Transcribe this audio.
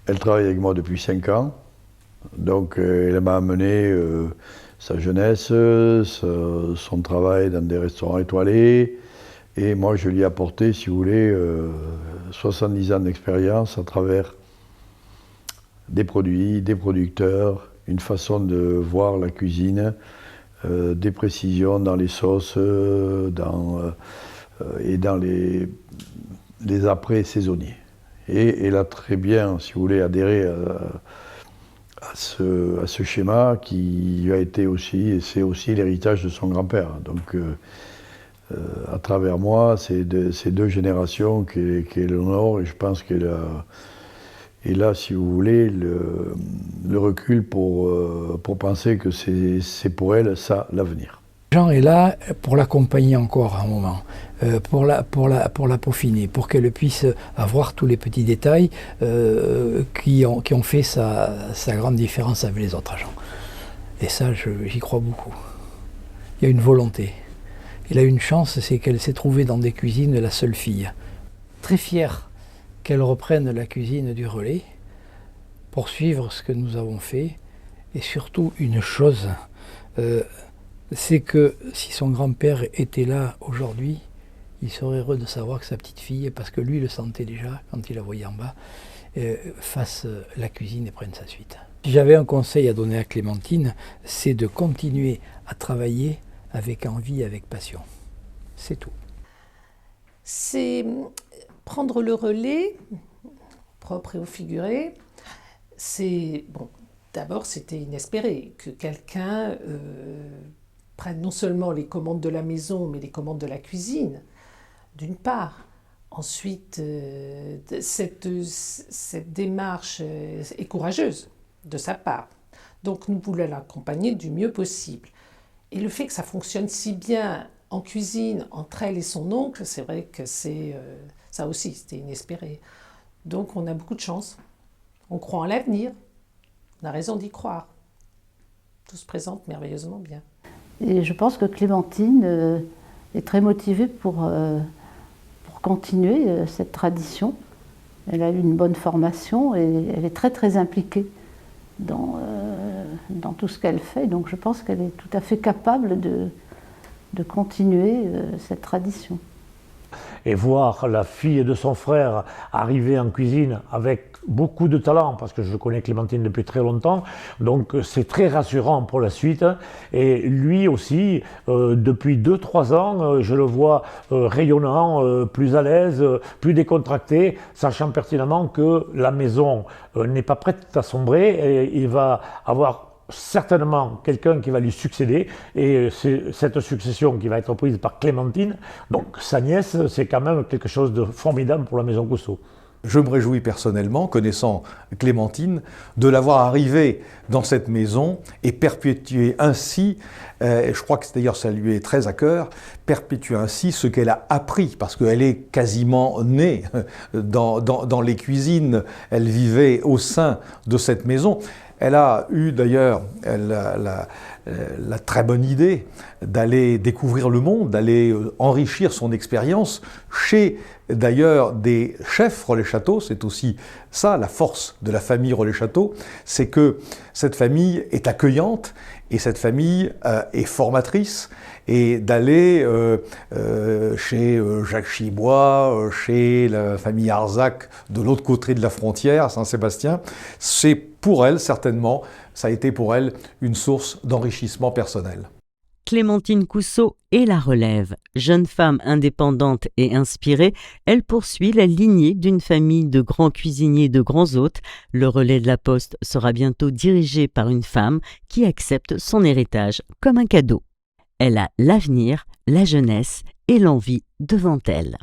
Elle travaille avec moi depuis 5 ans. Donc elle m'a amené sa jeunesse, son travail dans des restaurants étoilés. Et moi je lui ai apporté, si vous voulez, 70 ans d'expérience à travers des produits, des producteurs, une façon de voir la cuisine, des précisions dans les sauces et dans les apprêts saisonniers. Et elle a très bien, si vous voulez, adhéré à ce schéma qui lui a été aussi, et c'est aussi l'héritage de son grand-père. Donc à travers moi, c'est ces 2 générations qu'elle honore, et je pense qu'elle a, et là, si vous voulez, le recul pour penser que c'est pour elle ça l'avenir. Jean est là pour l'accompagner encore un moment, pour la peaufiner, pour qu'elle puisse avoir tous les petits détails qui ont fait sa grande différence avec les autres agents. Et ça, j'y crois beaucoup. Il y a une volonté. Elle a une chance, c'est qu'elle s'est trouvée dans des cuisines la seule fille. Très fière qu'elle reprenne la cuisine du relais, pour suivre ce que nous avons fait. Et surtout une chose, c'est que si son grand-père était là aujourd'hui, il serait heureux de savoir que sa petite fille, parce que lui le sentait déjà quand il la voyait en bas, fasse la cuisine et prenne sa suite. Si j'avais un conseil à donner à Clémentine, c'est de continuer à travailler avec envie, avec passion. C'est tout. C'est prendre le relais, propre et au figuré. C'est bon. D'abord, c'était inespéré que quelqu'un prenne non seulement les commandes de la maison, mais les commandes de la cuisine, d'une part. Ensuite, cette démarche est courageuse de sa part. Donc, nous voulons l'accompagner du mieux possible. Et le fait que ça fonctionne si bien en cuisine, entre elle et son oncle, c'est vrai que ça aussi, c'était inespéré. Donc, on a beaucoup de chance. On croit en l'avenir. On a raison d'y croire. Tout se présente merveilleusement bien. Et je pense que Clémentine est très motivée pour continuer cette tradition. Elle a eu une bonne formation et elle est très très impliquée dans tout ce qu'elle fait. Donc je pense qu'elle est tout à fait capable de continuer cette tradition. Et voir la fille de son frère arriver en cuisine avec beaucoup de talent, parce que je connais Clémentine depuis très longtemps, donc c'est très rassurant pour la suite. Et lui aussi, depuis 2-3 ans, je le vois rayonnant, plus à l'aise, plus décontracté, sachant pertinemment que la maison n'est pas prête à sombrer et il va avoir certainement quelqu'un qui va lui succéder, et c'est cette succession qui va être prise par Clémentine, donc sa nièce, c'est quand même quelque chose de formidable pour la maison Cousseau. Je me réjouis personnellement, connaissant Clémentine, de l'avoir arrivée dans cette maison et perpétuer ainsi, je crois que d'ailleurs ça lui est très à cœur, perpétuer ainsi ce qu'elle a appris, parce qu'elle est quasiment née dans les cuisines, elle vivait au sein de cette maison. Elle a eu d'ailleurs la très bonne idée d'aller découvrir le monde, d'aller enrichir son expérience chez d'ailleurs des chefs Relais-Château. C'est aussi ça la force de la famille Relais-Château, c'est que cette famille est accueillante et cette famille est formatrice. Et d'aller chez Jacques Chibois, chez la famille Arzac, de l'autre côté de la frontière, à Saint-Sébastien, c'est pour elle, certainement, ça a été pour elle une source d'enrichissement personnel. Clémentine Cousseau est la relève. Jeune femme indépendante et inspirée, elle poursuit la lignée d'une famille de grands cuisiniers et de grands hôtes. Le relais de la Poste sera bientôt dirigé par une femme qui accepte son héritage comme un cadeau. Elle a l'avenir, la jeunesse et l'envie devant elle.